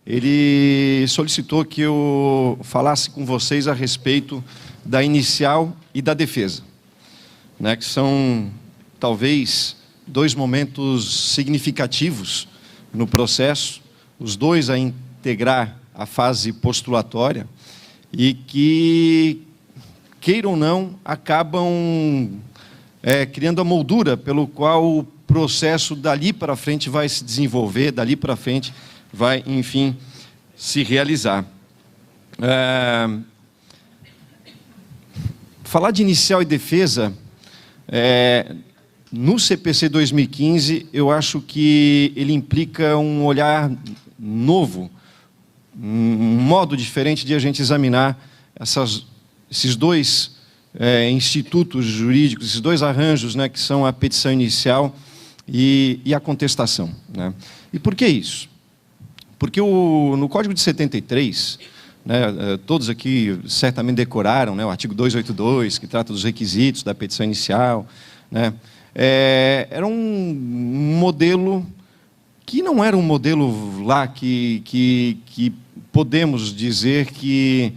ele solicitou que eu falasse com vocês a respeito da inicial e da defesa, né, que são, talvez, dois momentos significativos no processo, os dois a integrar a fase postulatória, e que, queiram ou não, acabam criando a moldura pelo qual o processo dali para frente vai se desenvolver, dali para frente vai, enfim, se realizar. Falar de inicial e defesa, no CPC 2015, eu acho que ele implica um olhar novo, um modo diferente de a gente examinar esses dois institutos jurídicos, esses dois arranjos, né, que são a petição inicial e a contestação, né? E por que isso? Porque no Código de 73, né, todos aqui certamente decoraram, né, o artigo 282, que trata dos requisitos da petição inicial, né, era um modelo que não era um modelo lá que podemos dizer que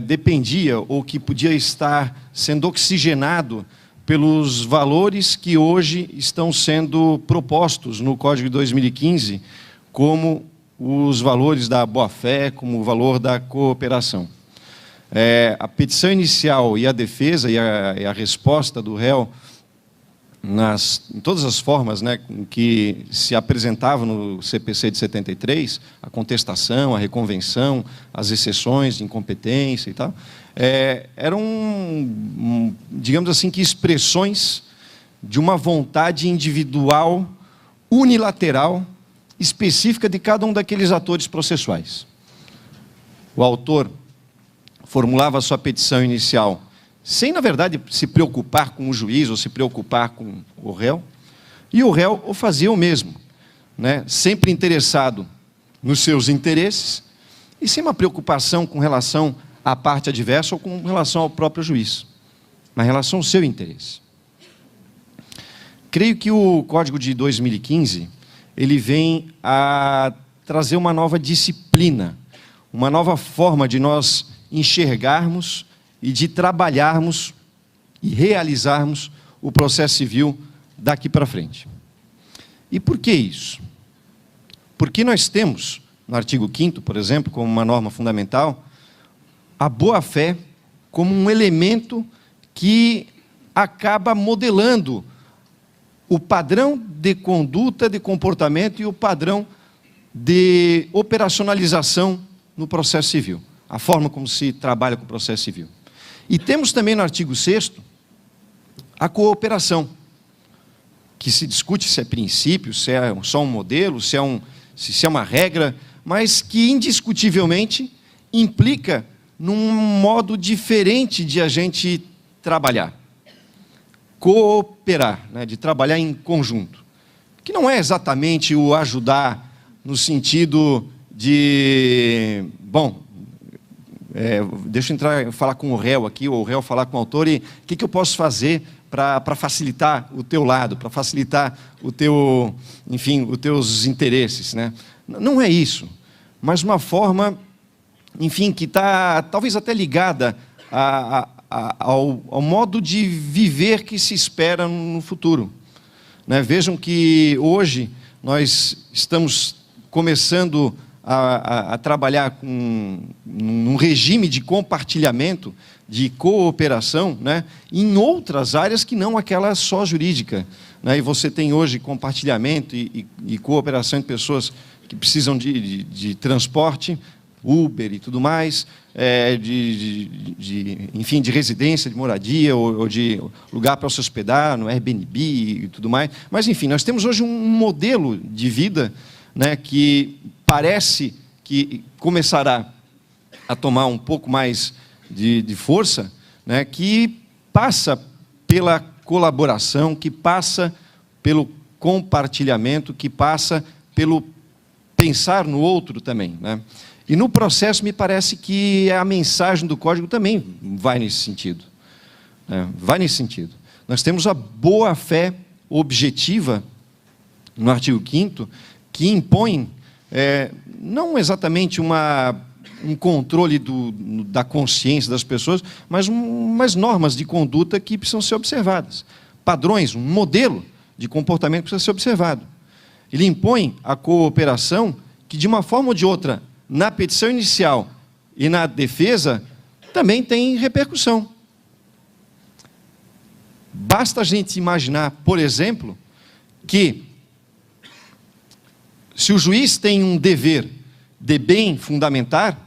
dependia ou que podia estar sendo oxigenado pelos valores que hoje estão sendo propostos no Código de 2015, como os valores da boa-fé, como o valor da cooperação. A petição inicial e a defesa e a resposta do réu, em todas as formas, né, que se apresentavam no CPC de 73, a contestação, a reconvenção, as exceções de incompetência e tal, eram, digamos assim, que expressões de uma vontade individual, unilateral, específica de cada um daqueles atores processuais. O autor formulava a sua petição inicial sem, na verdade, se preocupar com o juiz ou se preocupar com o réu, e o réu o fazia o mesmo, né? Sempre interessado nos seus interesses e sem uma preocupação com relação à parte adversa ou com relação ao próprio juiz, mas em relação ao seu interesse. Creio que o Código de 2015, ele vem a trazer uma nova disciplina, uma nova forma de nós enxergarmos e de trabalharmos e realizarmos o processo civil daqui para frente. E por que isso? Porque nós temos, no artigo 5º, por exemplo, como uma norma fundamental, a boa-fé como um elemento que acaba modelando o padrão de conduta, de comportamento e o padrão de operacionalização no processo civil, a forma como se trabalha com o processo civil. E temos também no artigo 6º a cooperação, que se discute se é princípio, se é só um modelo, se é uma regra, mas que indiscutivelmente implica num modo diferente de a gente trabalhar. Cooperar, né, de trabalhar em conjunto, que não é exatamente o ajudar no sentido de, bom, deixa eu falar com o réu aqui, ou o réu falar com o autor, e o que eu posso fazer para facilitar o teu lado, para facilitar enfim, os teus interesses, né? Não é isso, mas uma forma, enfim, que está talvez até ligada ao modo de viver que se espera no futuro, né? Vejam que hoje nós estamos começando a trabalhar num regime de compartilhamento, de cooperação, né, em outras áreas que não aquela só jurídica, né? E você tem hoje compartilhamento e cooperação de pessoas que precisam de transporte, Uber e tudo mais, enfim, de residência, de moradia, ou de lugar para se hospedar, no Airbnb e tudo mais. Mas, enfim, nós temos hoje um modelo de vida, né, que parece que começará a tomar um pouco mais de força, né, que passa pela colaboração, que passa pelo compartilhamento, que passa pelo pensar no outro também, né? E no processo me parece que a mensagem do Código também vai nesse sentido, né? Vai nesse sentido. Nós temos a boa-fé objetiva no artigo 5º, que impõe não exatamente um controle da consciência das pessoas, mas umas normas de conduta que precisam ser observadas. Padrões, um modelo de comportamento que precisa ser observado. Ele impõe a cooperação que, de uma forma ou de outra, na petição inicial e na defesa, também tem repercussão. Basta a gente imaginar, por exemplo, que se o juiz tem um dever de bem fundamentar,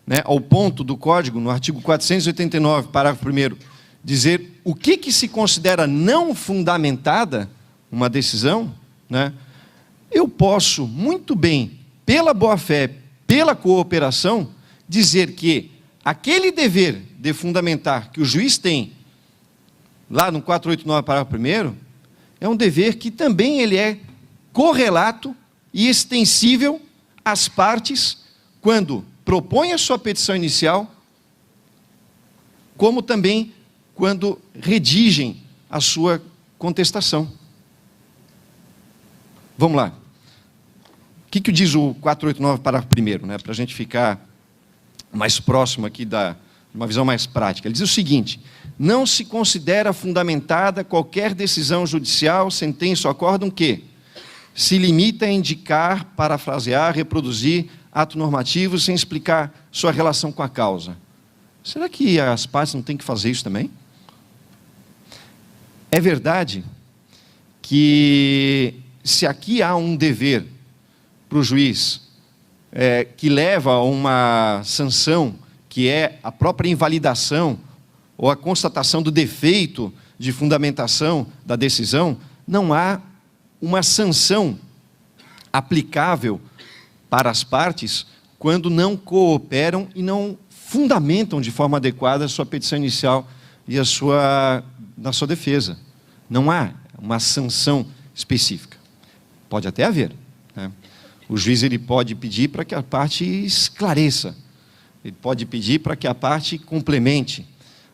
né, ao ponto do Código, no artigo 489, parágrafo 1º, dizer o que se considera não fundamentada uma decisão, né, eu posso muito bem, pela boa-fé, pela cooperação, dizer que aquele dever de fundamentar que o juiz tem, lá no 489, parágrafo 1º, é um dever que também ele é correlato e extensível às partes quando propõe a sua petição inicial, como também quando redigem a sua contestação. Vamos lá. O que diz o 489, parágrafo 1º, né, para a gente ficar mais próximo aqui de uma visão mais prática? Ele diz o seguinte: não se considera fundamentada qualquer decisão judicial, sentença ou acórdão que se limita a indicar, parafrasear, reproduzir ato normativo sem explicar sua relação com a causa. Será que as partes não têm que fazer isso também? É verdade que, se aqui há um dever para o juiz que leva a uma sanção, que é a própria invalidação ou a constatação do defeito de fundamentação da decisão, não há uma sanção aplicável para as partes quando não cooperam e não fundamentam de forma adequada a sua petição inicial e na sua defesa. Não há uma sanção específica. Pode até haver, né? O juiz ele pode pedir para que a parte esclareça, ele pode pedir para que a parte complemente,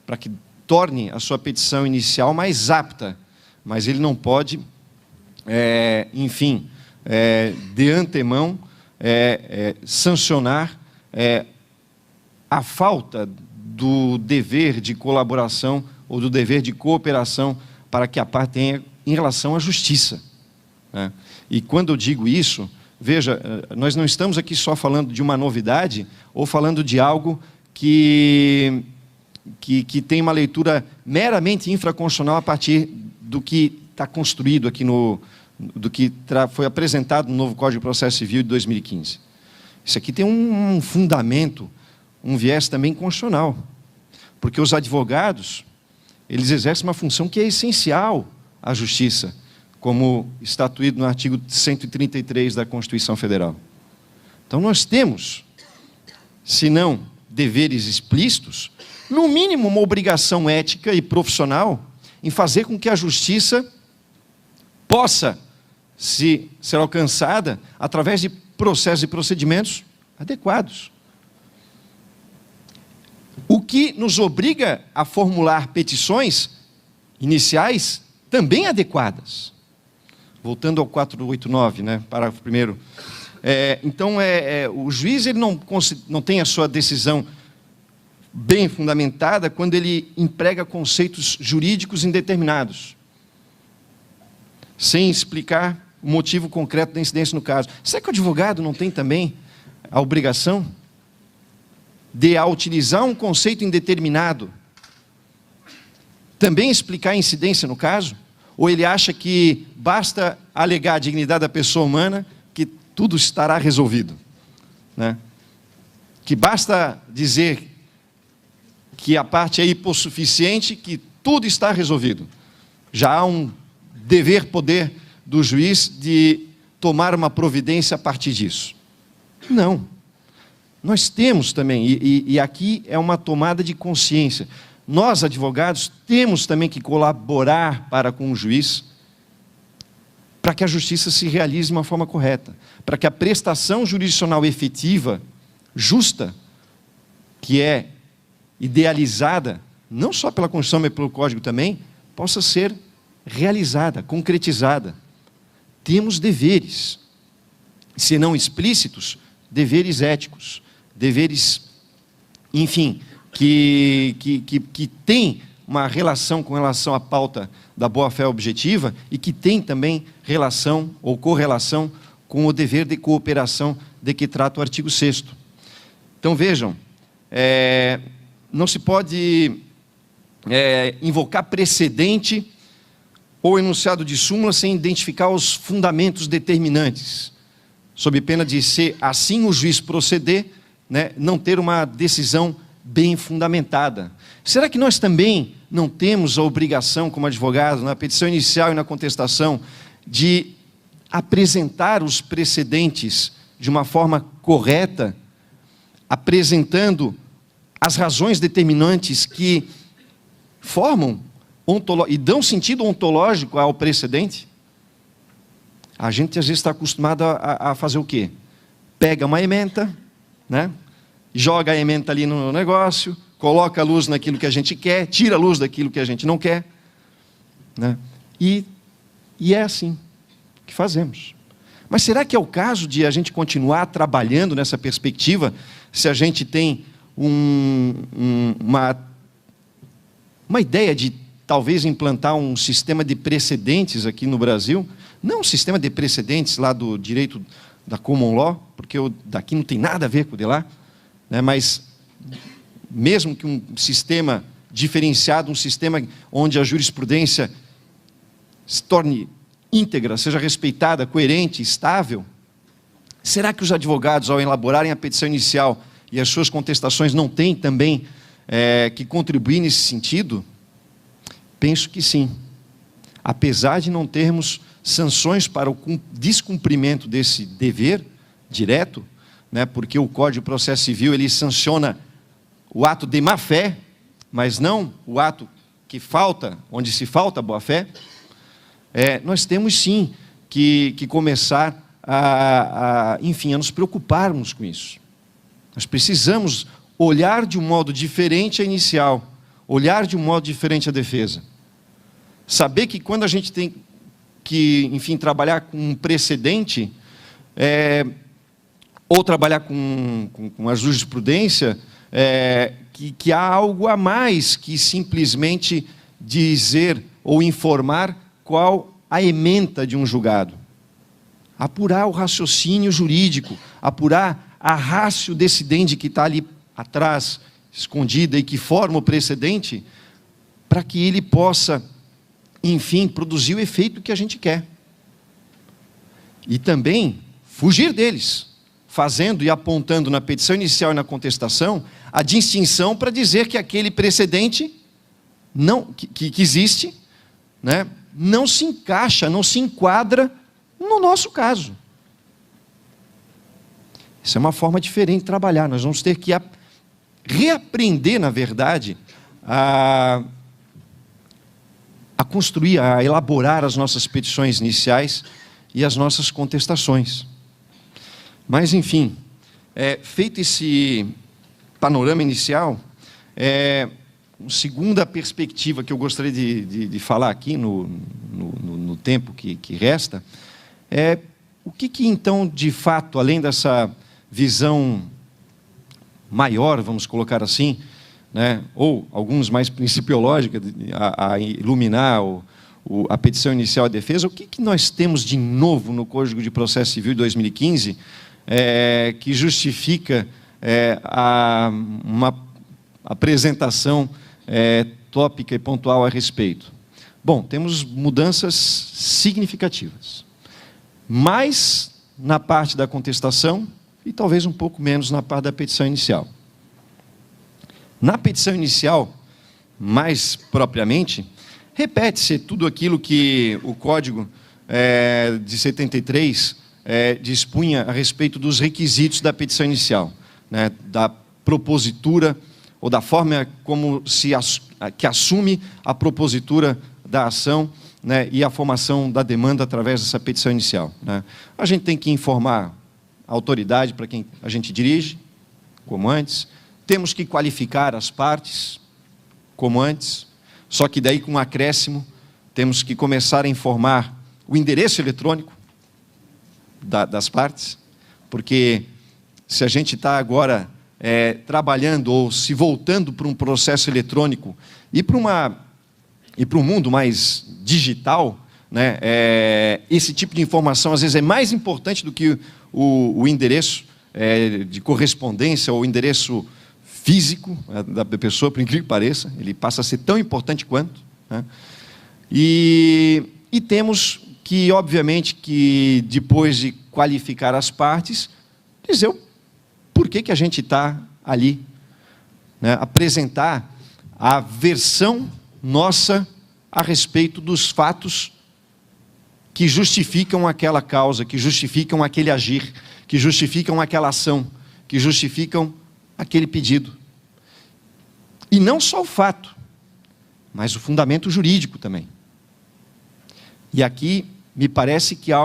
para que torne a sua petição inicial mais apta, mas ele não pode, de antemão, sancionar a falta do dever de colaboração ou do dever de cooperação para que a parte tenha em relação à justiça, né? E quando eu digo isso, veja, nós não estamos aqui só falando de uma novidade ou falando de algo que tem uma leitura meramente infraconstitucional a partir do que está construído aqui do que foi apresentado no novo Código de Processo Civil de 2015. Isso aqui tem um fundamento, um viés também constitucional, porque os advogados, eles exercem uma função que é essencial à justiça, como estatuído no artigo 133 da Constituição Federal. Então nós temos, se não deveres explícitos, no mínimo uma obrigação ética e profissional em fazer com que a justiça possa ser alcançada através de processos e procedimentos adequados. O que nos obriga a formular petições iniciais também adequadas. Voltando ao 489, né, parágrafo 1º. Então, o juiz ele não tem a sua decisão bem fundamentada quando ele emprega conceitos jurídicos indeterminados, sem explicar o motivo concreto da incidência no caso. Será que o advogado não tem também a obrigação de, ao utilizar um conceito indeterminado, também explicar a incidência no caso? Ou ele acha que basta alegar a dignidade da pessoa humana que tudo estará resolvido, né? Que basta dizer que a parte é hipossuficiente, que tudo está resolvido. Já há um poder do juiz de tomar uma providência a partir disso. Não. Nós temos também, e aqui é uma tomada de consciência, nós, advogados, temos também que colaborar para com o juiz, para que a justiça se realize de uma forma correta, para que a prestação jurisdicional efetiva, justa, que é idealizada, não só pela Constituição, mas pelo Código também, possa ser realizada, concretizada. Temos deveres. se não explícitos, deveres éticos, deveres, enfim, que têm uma relação com relação à pauta da boa-fé objetiva e que tem também relação ou correlação com o dever de cooperação de que trata o artigo 6º. Então, vejam, não se pode invocar precedente ou enunciado de súmula sem identificar os fundamentos determinantes, sob pena de ser assim o juiz proceder, né, não ter uma decisão bem fundamentada. Será que nós também não temos a obrigação, como advogado, na petição inicial e na contestação, de apresentar os precedentes de uma forma correta, apresentando as razões determinantes que formam e dão sentido ontológico ao precedente? A gente às vezes está acostumado a fazer o quê? Pega uma ementa, né? Joga a ementa ali no negócio, coloca a luz naquilo que a gente quer, tira a luz daquilo que a gente não quer, né? E é assim que fazemos. Mas será que é o caso de a gente continuar trabalhando nessa perspectiva, se a gente tem uma ideia de talvez implantar um sistema de precedentes aqui no Brasil? Não um sistema de precedentes lá do direito da common law, porque o daqui não tem nada a ver com o de lá, né? Mas mesmo que um sistema diferenciado, um sistema onde a jurisprudência se torne íntegra, seja respeitada, coerente, estável, será que os advogados, ao elaborarem a petição inicial e as suas contestações, não têm também que contribuir nesse sentido? Penso que sim. Apesar de não termos sanções para o descumprimento desse dever direto, né, porque o Código de Processo Civil ele sanciona o ato de má-fé, mas não o ato que falta, onde se falta boa-fé. Nós temos sim que começar enfim, a nos preocuparmos com isso. Nós precisamos olhar de um modo diferente a inicial, olhar de um modo diferente a defesa. Saber que quando a gente tem que, enfim, trabalhar com um precedente, ou trabalhar com a jurisprudência, que há algo a mais que simplesmente dizer ou informar qual a ementa de um julgado. Apurar o raciocínio jurídico, apurar a ratio decidendi que está ali atrás, escondida e que forma o precedente, para que ele possa, enfim, produzir o efeito que a gente quer. E também fugir deles, fazendo e apontando na petição inicial e na contestação a distinção para dizer que aquele precedente que existe, né, não se encaixa, não se enquadra no nosso caso. Isso é uma forma diferente de trabalhar. Nós vamos ter que reaprender, na verdade, a construir, a elaborar as nossas petições iniciais e as nossas contestações. Mas, enfim, feito esse panorama inicial, uma segunda perspectiva que eu gostaria de falar aqui no tempo que resta, o que então, de fato, além dessa visão maior, vamos colocar assim, né, ou alguns mais principiológica, a iluminar a petição inicial e a defesa, o que nós temos de novo no Código de Processo Civil de 2015 que justifica uma apresentação tópica e pontual a respeito? Bom, temos mudanças significativas, mais na parte da contestação e talvez um pouco menos na parte da petição inicial. Na petição inicial, mais propriamente, repete-se tudo aquilo que o Código de 73 dispunha a respeito dos requisitos da petição inicial, né, da propositura, ou da forma como que assume a propositura da ação, né, e a formação da demanda através dessa petição inicial, né. A gente tem que informar a autoridade para quem a gente dirige, como antes. Temos que qualificar as partes, como antes, só que daí com um acréscimo, temos que começar a informar o endereço eletrônico das partes, porque se a gente está agora trabalhando ou se voltando para um processo eletrônico e para um mundo mais digital, né, esse tipo de informação às vezes é mais importante do que o endereço de correspondência ou o endereço físico da pessoa, por incrível que pareça, ele passa a ser tão importante quanto, né? E temos que, obviamente, que depois de qualificar as partes, dizer por que a gente está ali, né? Apresentar a versão nossa a respeito dos fatos que justificam aquela causa, que justificam aquele agir, que justificam aquela ação, que justificam aquele pedido. E não só o fato, mas o fundamento jurídico também. E aqui me parece que há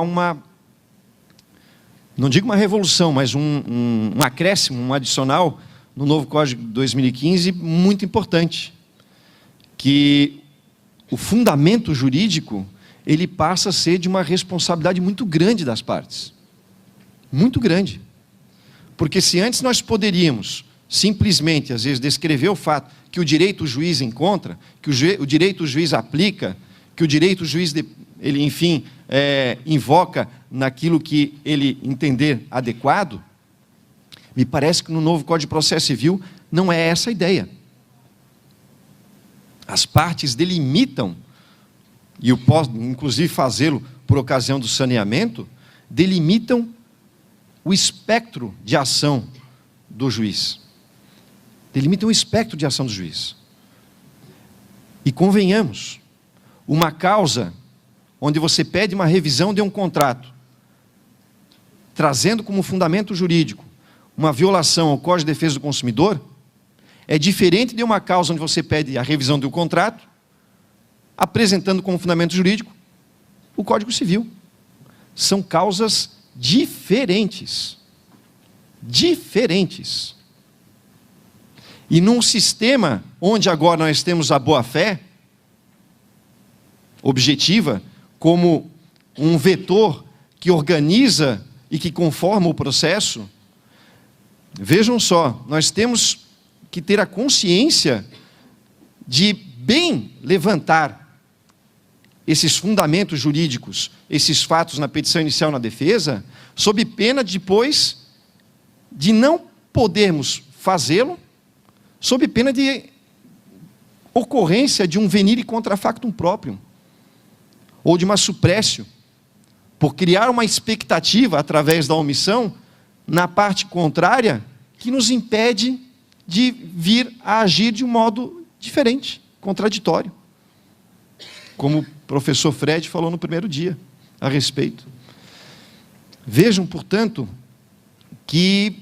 não digo uma revolução, mas um acréscimo, um adicional no novo Código de 2015 muito importante, que o fundamento jurídico ele passa a ser de uma responsabilidade muito grande das partes. Muito grande. Porque se antes nós poderíamos simplesmente, às vezes, descrever o fato que o direito o juiz encontra, que o direito o juiz aplica, que o direito o juiz, ele, enfim, invoca naquilo que ele entender adequado, me parece que no novo Código de Processo Civil não é essa a ideia. As partes delimitam, e eu posso, inclusive, fazê-lo por ocasião do saneamento, delimitam o espectro de ação do juiz. Delimitam o espectro de ação do juiz. E convenhamos, uma causa onde você pede uma revisão de um contrato, trazendo como fundamento jurídico uma violação ao Código de Defesa do Consumidor, é diferente de uma causa onde você pede a revisão do contrato, apresentando como fundamento jurídico o Código Civil. São causas diferentes. Diferentes. E num sistema onde agora nós temos a boa-fé objetiva como um vetor que organiza e que conforma o processo, vejam só, nós temos que ter a consciência de bem levantar esses fundamentos jurídicos, esses fatos na petição inicial na defesa, sob pena depois de não podermos fazê-lo, sob pena de ocorrência de um venire contra factum próprio, ou de uma suprécio, por criar uma expectativa através da omissão na parte contrária, que nos impede de vir a agir de um modo diferente, contraditório. Como o professor Fred falou no primeiro dia a respeito. Vejam, portanto, que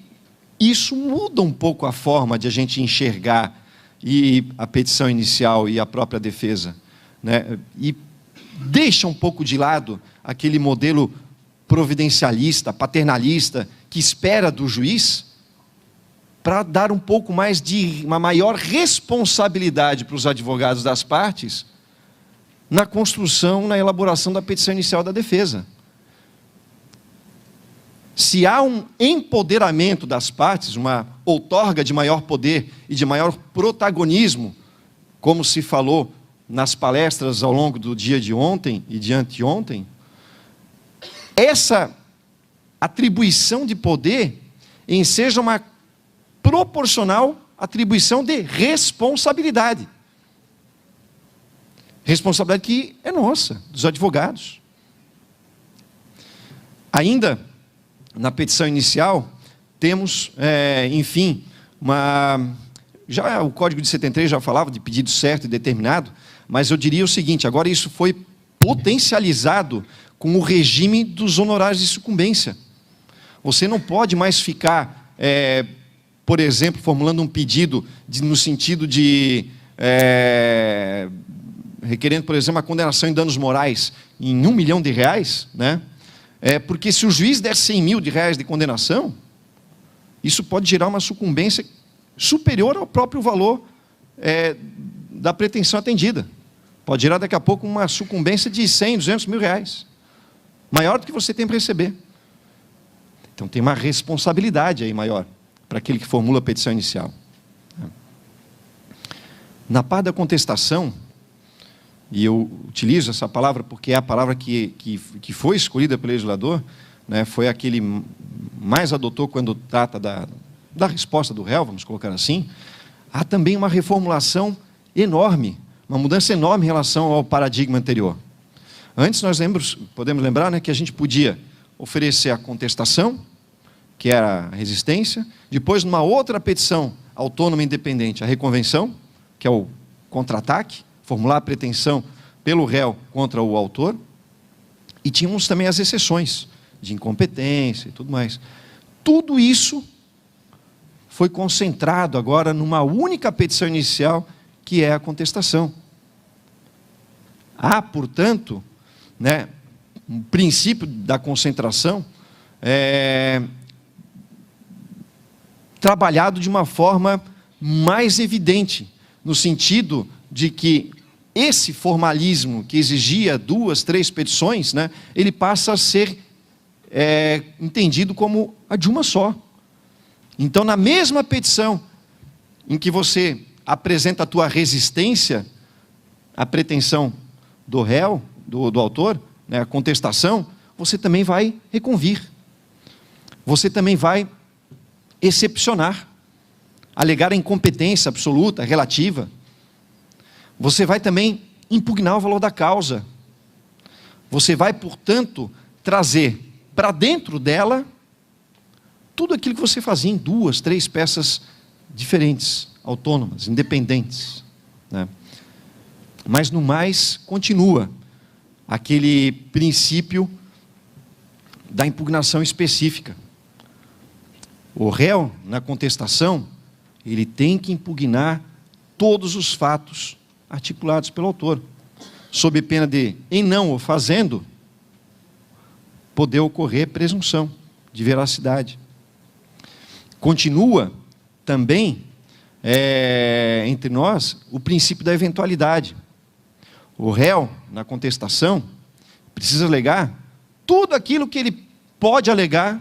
isso muda um pouco a forma de a gente enxergar e a petição inicial e a própria defesa, né? E deixa um pouco de lado aquele modelo providencialista, paternalista, que espera do juiz, para dar um pouco mais de uma maior responsabilidade para os advogados das partes na construção, na elaboração da petição inicial da defesa. Se há um empoderamento das partes, uma outorga de maior poder e de maior protagonismo, como se falou nas palestras ao longo do dia de ontem e de anteontem, essa atribuição de poder enseja uma proporcional atribuição de responsabilidade. Responsabilidade que é nossa, dos advogados. Ainda na petição inicial, temos, enfim, já o Código de 73 já falava de pedido certo e determinado, mas eu diria o seguinte, agora isso foi potencializado com o regime dos honorários de sucumbência. Você não pode mais ficar, por exemplo, formulando um pedido no sentido de requerendo, por exemplo, a condenação em danos morais em R$1 milhão, né? Porque se o juiz der R$100 mil de condenação, isso pode gerar uma sucumbência superior ao próprio valor da pretensão atendida. Pode gerar daqui a pouco uma sucumbência de 100, 200 mil reais, maior do que você tem para receber. Então tem uma responsabilidade aí maior para aquele que formula a petição inicial. Na parte da contestação, e eu utilizo essa palavra porque é a palavra que foi escolhida pelo legislador, né, foi a que ele mais adotou quando trata da resposta do réu, vamos colocar assim. Há também uma reformulação enorme, uma mudança enorme em relação ao paradigma anterior. Antes nós podemos lembrar, né, que a gente podia oferecer a contestação, que era a resistência, depois numa outra petição autônoma e independente, a reconvenção, que é o contra-ataque, formular a pretensão pelo réu contra o autor, e tínhamos também as exceções de incompetência e tudo mais. Tudo isso foi concentrado agora numa única petição inicial, que é a contestação. Há, portanto, né, um princípio da concentração trabalhado de uma forma mais evidente, no sentido de que esse formalismo que exigia 2, 3 petições, né, ele passa a ser entendido como a de uma só. Então, na mesma petição em que você apresenta a tua resistência à pretensão do réu, do autor, né, a contestação, você também vai reconvir. Você também vai excepcionar, alegar a incompetência absoluta, relativa. Você vai também impugnar o valor da causa. Você vai, portanto, trazer para dentro dela tudo aquilo que você fazia em 2, 3 peças diferentes, autônomas, independentes, né? Mas no mais continua aquele princípio da impugnação específica. O réu, na contestação, ele tem que impugnar todos os fatos articulados pelo autor, sob pena de, em não o fazendo, poder ocorrer presunção de veracidade. Continua também entre nós o princípio da eventualidade. O réu, na contestação, precisa alegar tudo aquilo que ele pode alegar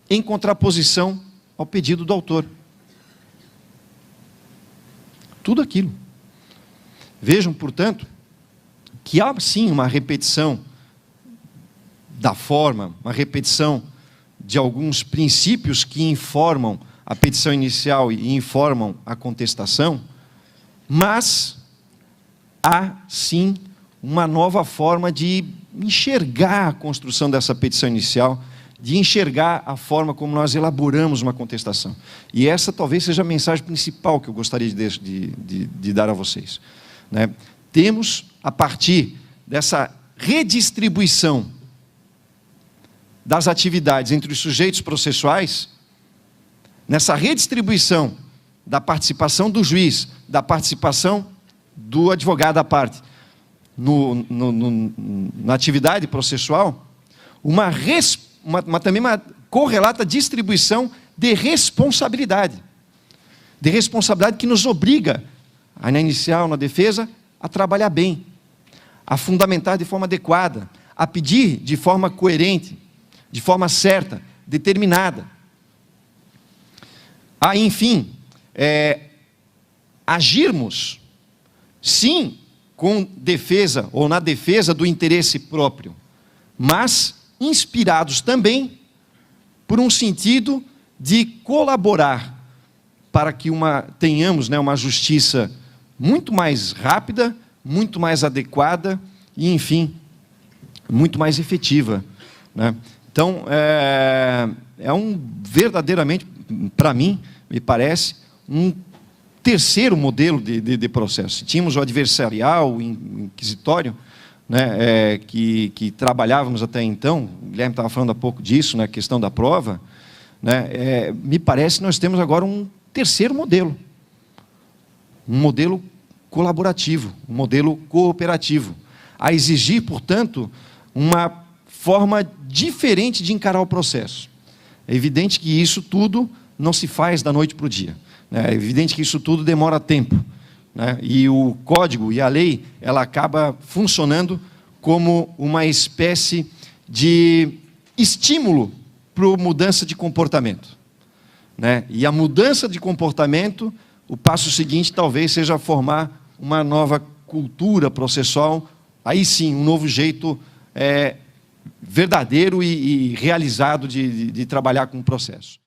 em contraposição ao pedido do autor. Tudo aquilo. Vejam, portanto, que há sim uma repetição da forma, uma repetição de alguns princípios que informam a petição inicial e informam a contestação, mas há sim uma nova forma de enxergar a construção dessa petição inicial, de enxergar a forma como nós elaboramos uma contestação. E essa talvez seja a mensagem principal que eu gostaria de dar a vocês, né? Temos, a partir dessa redistribuição das atividades entre os sujeitos processuais, nessa redistribuição da participação do juiz, da participação do advogado à parte, na atividade processual, também uma correlata distribuição de responsabilidade que nos obriga, na inicial, na defesa, a trabalhar bem, a fundamentar de forma adequada, a pedir de forma coerente, de forma certa, determinada. Enfim, agirmos, sim, com defesa ou na defesa do interesse próprio, mas inspirados também por um sentido de colaborar para que tenhamos, né, uma justiça muito mais rápida, muito mais adequada e, enfim, muito mais efetiva, né? Então, verdadeiramente, para mim, me parece, um terceiro modelo de processo. Tínhamos o adversarial, o inquisitório, né, que trabalhávamos até então. O Guilherme estava falando há pouco disso, né, a questão da prova, né, me parece que nós temos agora um terceiro modelo, um modelo colaborativo, um modelo cooperativo, a exigir, portanto, uma forma diferente de encarar o processo. É evidente que isso tudo não se faz da noite para o dia, né? É evidente que isso tudo demora tempo, né? E o código e a lei, ela acaba funcionando como uma espécie de estímulo para a mudança de comportamento, né? E a mudança de comportamento, o passo seguinte talvez seja formar uma nova cultura processual, aí sim, um novo jeito verdadeiro e realizado de trabalhar com o processo.